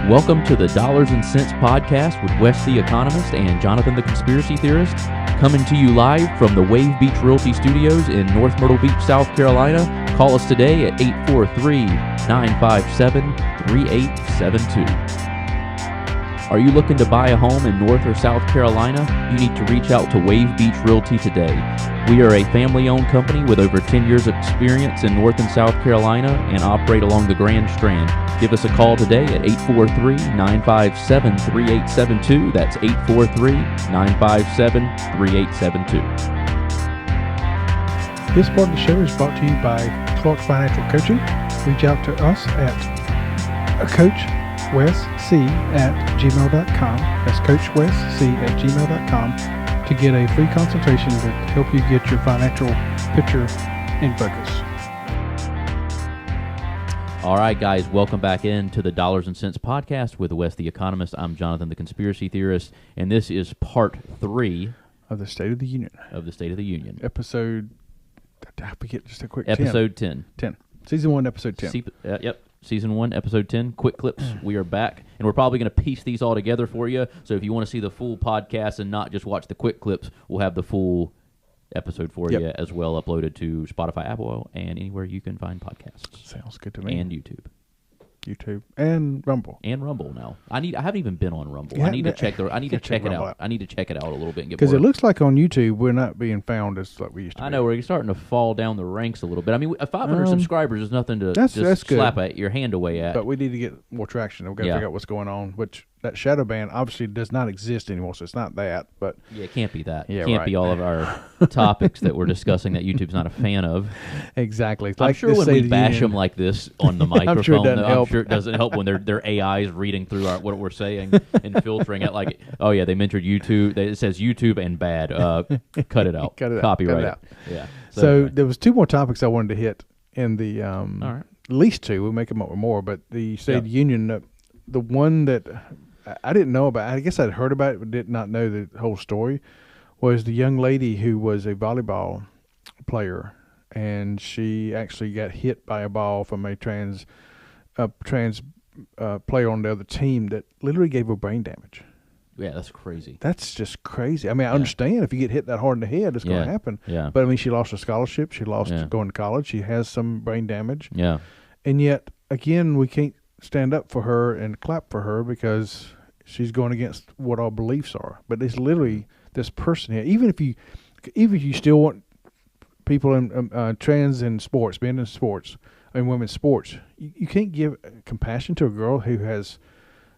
Welcome to the Dollars and Cents Podcast with Wes the Economist and Jonathan the Conspiracy Theorist, coming to you live from the Wave Beach Realty Studios in North Myrtle Beach, South Carolina. Call us today at 843-957-3872. Are you looking to buy a home in North or South Carolina? You need to reach out to Wave Beach Realty today. We are a family-owned company with over 10 years of experience in North and South Carolina and operate along the Grand Strand. Give us a call today at 843-957-3872. That's 843-957-3872. This part of the show is brought to you by Clark Financial Coaching. Reach out to us at coachwesc@gmail.com. That's coachwesc@gmail.com to get a free consultation to help you get your financial picture in focus. All right, guys, welcome back into the Dollars and Cents Podcast with Wes the Economist. I'm Jonathan the Conspiracy Theorist, and this is part 3 of the State of the Union. Episode, I forget, just a quick Episode 10. Season 1, Episode 10. Yep. Season 1, Episode 10, quick clips. We are back, and we're probably going to piece these all together for you. So if you want to see the full podcast and not just watch the quick clips, we'll have the full episode for you as well, uploaded to Spotify, Apple, and anywhere you can find podcasts. Sounds good to me. And YouTube and Rumble. Now. I haven't even been on Rumble. I need to check it out. I need to check it out a little bit and get more. Because it looks like on YouTube we're not being found as like we used to. I know we're starting to fall down the ranks a little bit. I mean, 500 subscribers is nothing to that's slap your hand away at. But we need to get more traction. We've got to figure out what's going on. Which that shadow ban obviously does not exist anymore, so it's not that. But yeah, it can't be that. Yeah, it can't be all of our topics that we're discussing that YouTube's not a fan of. Exactly. I'm sure when we bash them like this on the microphone, I'm sure it doesn't help when their AI is reading through what we're saying and filtering it. Like, oh yeah, they mentioned YouTube. It says YouTube and bad. Cut it out. Copyright. Cut it out. Yeah. So there was 2 more topics I wanted to hit in the all right. At least 2. We'll make them up with more. But the State of the Union, the one that I didn't know about, I guess I'd heard about it but did not know the whole story, was the young lady who was a volleyball player, and she actually got hit by a ball from a trans player on the other team that literally gave her brain damage. Yeah, that's crazy. That's just crazy. I mean, I understand if you get hit that hard in the head, it's going to happen. Yeah. But I mean, she lost her scholarship. She lost going to college. She has some brain damage. Yeah. And yet, again, we can't stand up for her and clap for her because she's going against what our beliefs are. But it's literally this person here. Even if you still want people in trans in sports, men in sports, and women's sports, you can't give compassion to a girl who has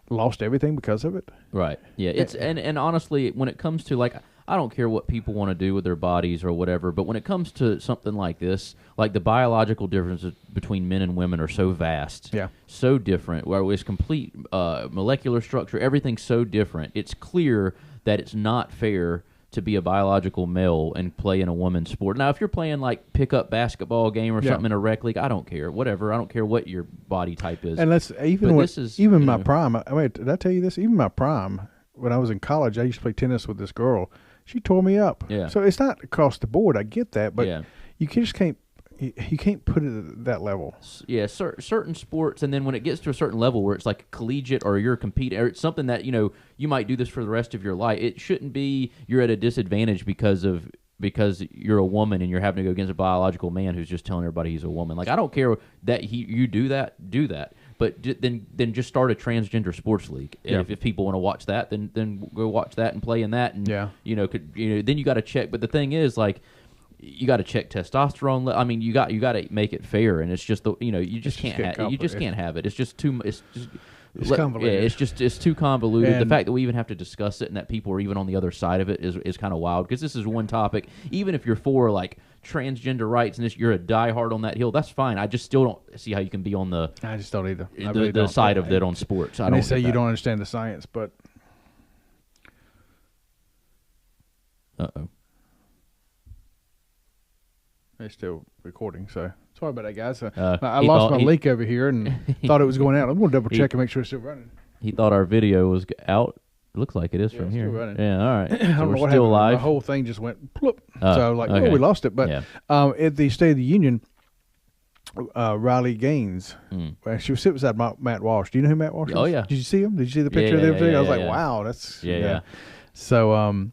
lost everything because of it. Right. Yeah. It's and honestly, when it comes to, like, I don't care what people want to do with their bodies or whatever, but when it comes to something like this, like the biological differences between men and women are so vast, so different, where it's complete molecular structure, everything's so different. It's clear that it's not fair to be a biological male and play in a woman's sport. Now, if you're playing like pickup basketball game or something in a rec league, I don't care. Whatever. I don't care what your body type is. And let's my prime. I mean, did I tell you this? Even my prime, when I was in college, I used to play tennis with this girl. She tore me up. Yeah. So it's not across the board. I get that, but you just can't. You can't put it at that level. Yeah, certain sports, and then when it gets to a certain level where it's like collegiate or you're competing, or it's something that, you might do this for the rest of your life. It shouldn't be you're at a disadvantage because you're a woman and you're having to go against a biological man who's just telling everybody he's a woman. Like, I don't care that you do that. But then just start a transgender sports league. Yeah. If people want to watch that, then go watch that and play in that. And then you got to check. But the thing is, like, you got to check testosterone. I mean, you got to make it fair, and it's just you just can't have it. It's just too. It's convoluted. Yeah, it's too convoluted. And the fact that we even have to discuss it and that people are even on the other side of it is kind of wild, because this is one topic. Even if you're for like transgender rights and you're a diehard on that hill, that's fine. I just still don't see how you can be on the. I just don't either. The side of that on sports. And they say you don't understand the science, but. Uh-oh. They're still recording, so sorry about that, guys. I lost my leak over here and thought it was going out. I'm going to double check and make sure it's still running. He thought our video was out. It looks like it is from here. Yeah, all right. So we're still live. The whole thing just went plop. So we lost it. But at the State of the Union, Riley Gaines. Mm. She was sitting beside Matt Walsh. Do you know who Matt Walsh is? Oh, yeah. Did you see him? Did you see the picture Yeah, of them? yeah, Today? yeah, I was like, yeah. wow, that's Yeah. So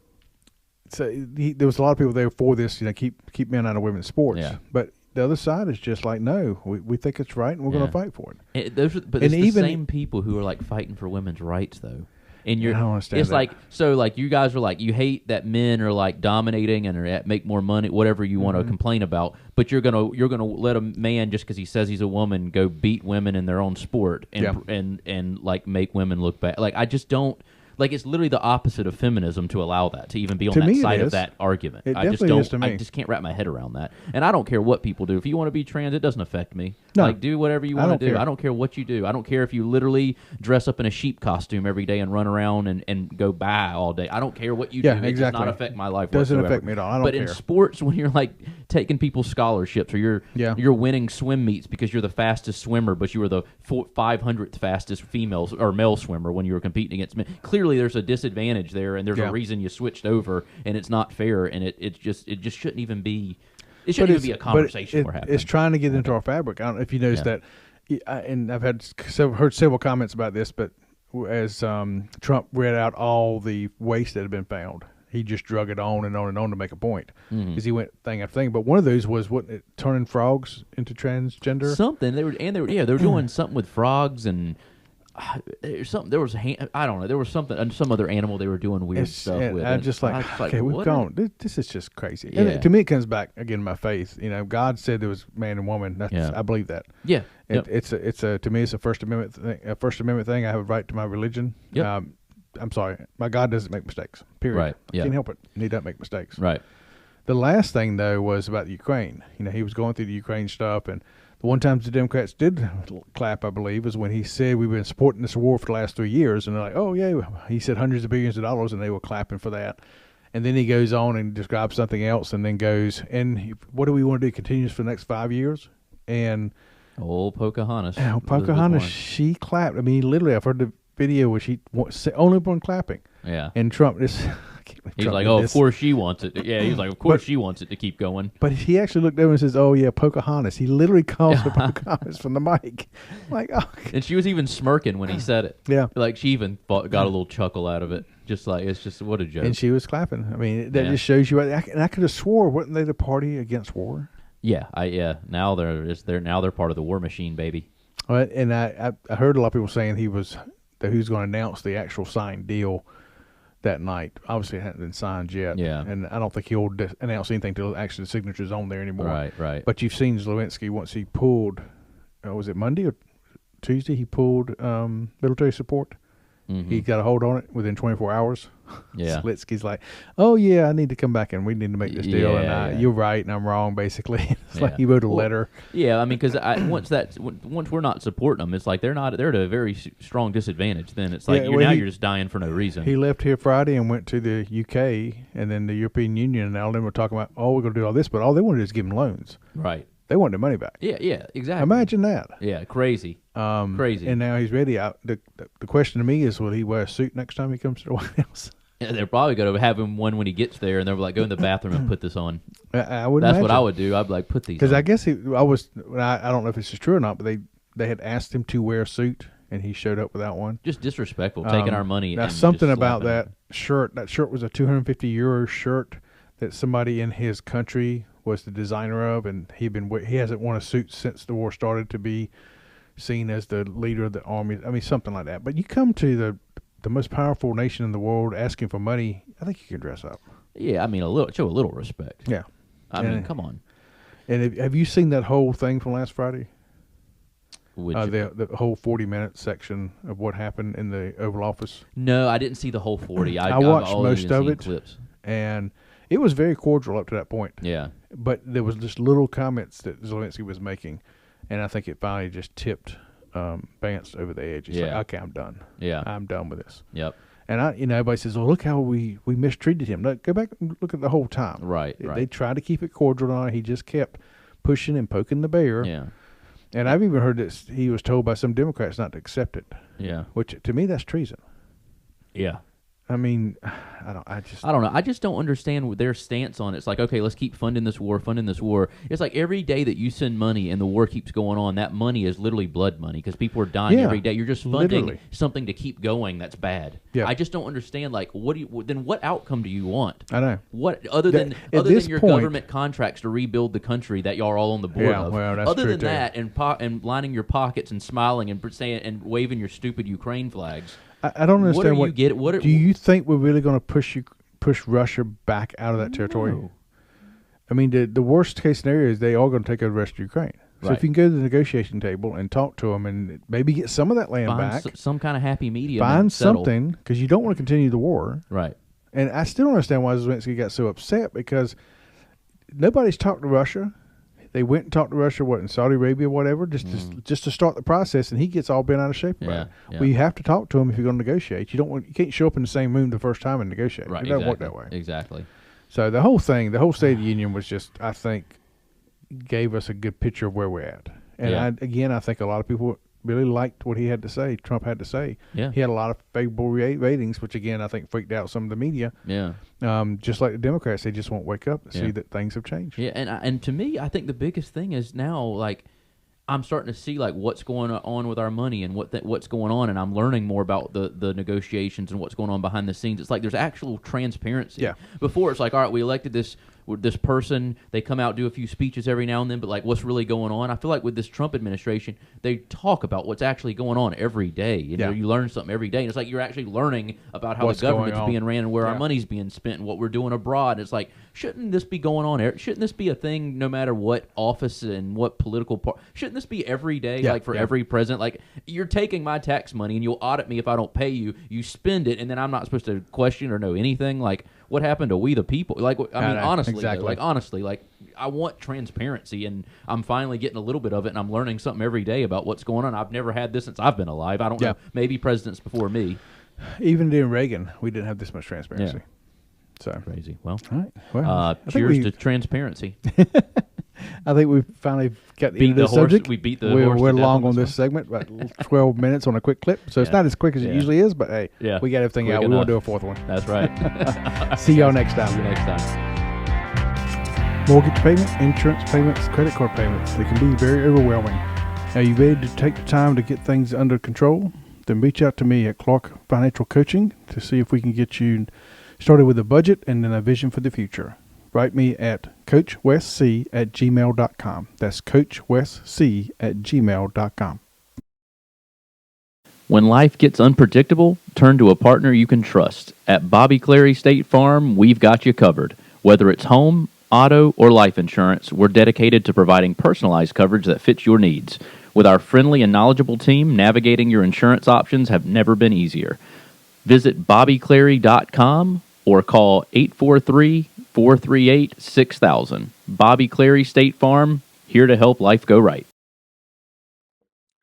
there was a lot of people there for this. Keep men out of women's sports. Yeah. But the other side is just like, no, we think it's right, and we're going to fight for it. But it's the same people who are like fighting for women's rights, though. And I don't understand. It's that. like, so like you guys are like, you hate that men are like dominating and are make more money, whatever you want to complain about, but you're gonna let a man, just because he says he's a woman, go beat women in their own sport and like make women look bad. Like, I just don't. Like, it's literally the opposite of feminism to allow that, to even be on that side of that argument. It I just definitely don't. is to me. I just can't wrap my head around that. And I don't care what people do. If you want to be trans, it doesn't affect me. No. Like, do whatever you want to do. Care. I don't care what you do. I don't care if you literally dress up in a sheep costume every day and run around and go by all day. I don't care what you do. It does not affect my life Doesn't whatsoever. affect me at all. I don't care. But in sports, when you're like taking people's scholarships, or you're winning swim meets because you're the fastest swimmer, but you were the 500th fastest female or male swimmer when you were competing against men. Clearly, there's a disadvantage there, and there's a reason you switched over, and it's not fair, and it just shouldn't even be. It shouldn't even be a conversation we're having. It's trying to get into our fabric. I don't know if you noticed that, and I've heard several comments about this, but as Trump read out all the waste that had been found, he just drug it on and on and on to make a point, because he went thing after thing. But one of those was turning frogs into transgender. Something they were doing something with frogs and. Something there was I don't know, there was something, some other animal they were doing weird stuff with. I'm just like, okay, we've gone. This is just crazy. And to me, it comes back again my faith. God said there was man and woman. I believe that. Yeah, it's to me, it's a First Amendment thing. A First Amendment thing. I have a right to my religion. Yep. I'm sorry, my God doesn't make mistakes. Period. Right. Yeah. Can't help it. He doesn't make mistakes. Right. The last thing though was about Ukraine. He was going through the Ukraine stuff, and the one time the Democrats did clap, I believe, is when he said we've been supporting this war for the last 3 years, and they're like, oh yeah, he said hundreds of billions of dollars, and they were clapping for that. And then he goes on and describes something else, and then goes, and what do we want to do? Continues for the next 5 years, and Pocahontas. Pocahontas, she clapped. I mean, literally, I've heard the video where she only one clapping. Yeah. And Trump He's like, of course she wants it. Yeah, he's like, of course she wants it to keep going. But he actually looked over and says, oh, yeah, Pocahontas. He literally calls her Pocahontas from the mic. Like, oh. And she was even smirking when he said it. Yeah. Like, she even got a little chuckle out of it. Just like, it's just, what a joke. And she was clapping. I mean, that just shows you. And I could have swore, weren't they the party against war? Yeah. Now they're part of the war machine, baby. And I heard a lot of people saying he was going to announce the actual signed deal that night. Obviously, it hadn't been signed yet. Yeah. And I don't think he'll announce anything till actually the signature's on there anymore. Right. But you've seen Zelensky once he pulled, was it Monday or Tuesday? He pulled military support. Mm-hmm. He got a hold on it within 24 hours. Yeah. Zelensky's like, oh, yeah, I need to come back and we need to make this deal. And you're right and I'm wrong, basically. It's like he wrote a letter. Yeah, I mean, because once we're not supporting them, it's like they're at a very strong disadvantage. Then it's like you're just dying for no reason. He left here Friday and went to the UK and then the European Union, and all of them were talking about, we're going to do all this, but all they wanted is give them loans. Right. They wanted their money back. Yeah, exactly. Imagine that. Yeah, crazy. Crazy. And now he's ready. The question to me is, will he wear a suit next time he comes to the White House? Yeah, they're probably going to have him one when he gets there, and they're like, go in the bathroom and put this on. I would. That's imagine. what I would do. I'd be like, put these. Because I guess I don't know if this is true or not, but they had asked him to wear a suit, and he showed up without one. Just disrespectful, taking our money. Now and something just about that shirt. That shirt was a €250 shirt that somebody in his country was the designer of, and he hasn't worn a suit since the war started to be seen as the leader of the army. I mean, something like that. But you come to the most powerful nation in the world asking for money, I think you can dress up. Yeah, I mean, show a little respect. Yeah, I mean, come on. And have you seen that whole thing from last Friday? The whole 40-minute section of what happened in the Oval Office? No, I didn't see the whole 40. I watched most of it, clips. And it was very cordial up to that point. Yeah. But there was just little comments that Zelensky was making, and I think it finally just tipped Vance over the edge. He's like, okay, I'm done. Yeah. I'm done with this. Yep. And everybody says, well, look how we mistreated him. No, go back and look at the whole time. Right. They tried to keep it cordial on it. He just kept pushing and poking the bear. Yeah. And I've even heard that he was told by some Democrats not to accept it. Yeah. Which, to me, that's treason. Yeah. I mean, I don't know. I just don't understand their stance on it. It's like, okay, let's keep funding this war. It's like every day that you send money and the war keeps going on, that money is literally blood money because people are dying every day. You're just funding something to keep going that's bad. Yeah. I just don't understand, like, what outcome do you want? I know. What, other than your government contracts to rebuild the country that y'all are all on the board of? Well, that's other true than too. that, and lining your pockets and smiling and saying and waving your stupid Ukraine flags. I don't understand do you think we're really going to push Russia back out of that territory? No. I mean, the worst case scenario is they are going to take over the rest of Ukraine. So if you can go to the negotiation table and talk to them and maybe get some of that land back, some kind of happy medium, find something, because you don't want to continue the war, right? And I still don't understand why Zelensky got so upset, because nobody's talked to Russia. They went and talked to Russia, in Saudi Arabia, whatever, just to start the process, and he gets all bent out of shape about it. Yeah. Well, you have to talk to him if you're going to negotiate. You can't show up in the same room the first time and negotiate. Right, it doesn't work that way. Exactly. So the whole State of the Union was just, I think, gave us a good picture of where we're at. And I think a lot of people really liked what he had to say, Trump had to say. Yeah. He had a lot of favorable ratings, which, again, I think freaked out some of the media. Yeah. Just like the Democrats, they just won't wake up and see that things have changed. Yeah, and to me, I think the biggest thing is now, like, I'm starting to see, like, what's going on with our money and what's going on, and I'm learning more about the negotiations and what's going on behind the scenes. It's like there's actual transparency. Yeah. Before, it's like, all right, we elected this person, they come out, do a few speeches every now and then, but, like, what's really going on? I feel like with this Trump administration, they talk about what's actually going on every day. You know, you learn something every day, and it's like you're actually learning about how the government's being ran and where our money's being spent and what we're doing abroad. It's like, shouldn't this be going on? Shouldn't this be a thing no matter what office and what political part? Shouldn't this be every day, like for every president? Like, you're taking my tax money and you'll audit me if I don't pay you. You spend it, and then I'm not supposed to question or know anything. Like, what happened to we the people? Like, I mean, honestly, exactly. Like, I want transparency, and I'm finally getting a little bit of it, and I'm learning something every day about what's going on. I've never had this since I've been alive. I don't know. Maybe presidents before me. Even during Reagan, we didn't have this much transparency. Yeah. So crazy. Well, all right. Well, cheers to transparency. I think we've finally got beat the subject. We beat the horse. We're long on this segment, about 12 minutes on a quick clip. So it's not as quick as it usually is, but hey, we got everything out. We want to do a fourth one. That's right. See y'all next time. See you next time. Mortgage payment, insurance payments, credit card payments, they can be very overwhelming. Are you ready to take the time to get things under control? Then reach out to me at Clark Financial Coaching to see if we can get you started with a budget and then a vision for the future. Write me at coachwesc@gmail.com. That's coachwesc@gmail.com. When life gets unpredictable, turn to a partner you can trust. At Bobby Clary State Farm, we've got you covered. Whether it's home, auto, or life insurance, we're dedicated to providing personalized coverage that fits your needs. With our friendly and knowledgeable team, navigating your insurance options have never been easier. Visit bobbyclary.com or call 843-438-6000. Bobby Clary State Farm, here to help life go right.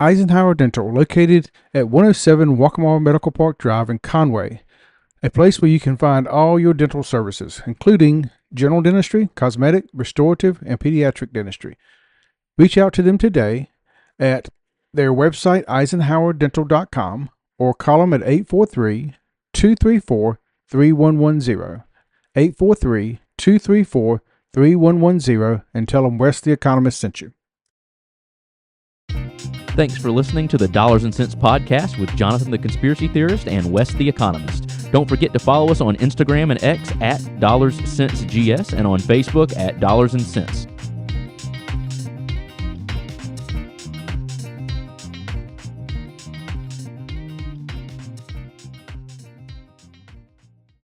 Eisenhower Dental, located at 107 Waccamaw Medical Park Drive in Conway, a place where you can find all your dental services, including general dentistry, cosmetic, restorative, and pediatric dentistry. Reach out to them today at their website, eisenhowerdental.com, or call them at 843-234-3110, 843-234-3110, and tell them Wes the Economist sent you. Thanks for listening to the Dollars and Cents Podcast with Jonathan the Conspiracy Theorist and Wes the Economist. Don't forget to follow us on Instagram and X at DollarsCentsGS and on Facebook at Dollars and Cents.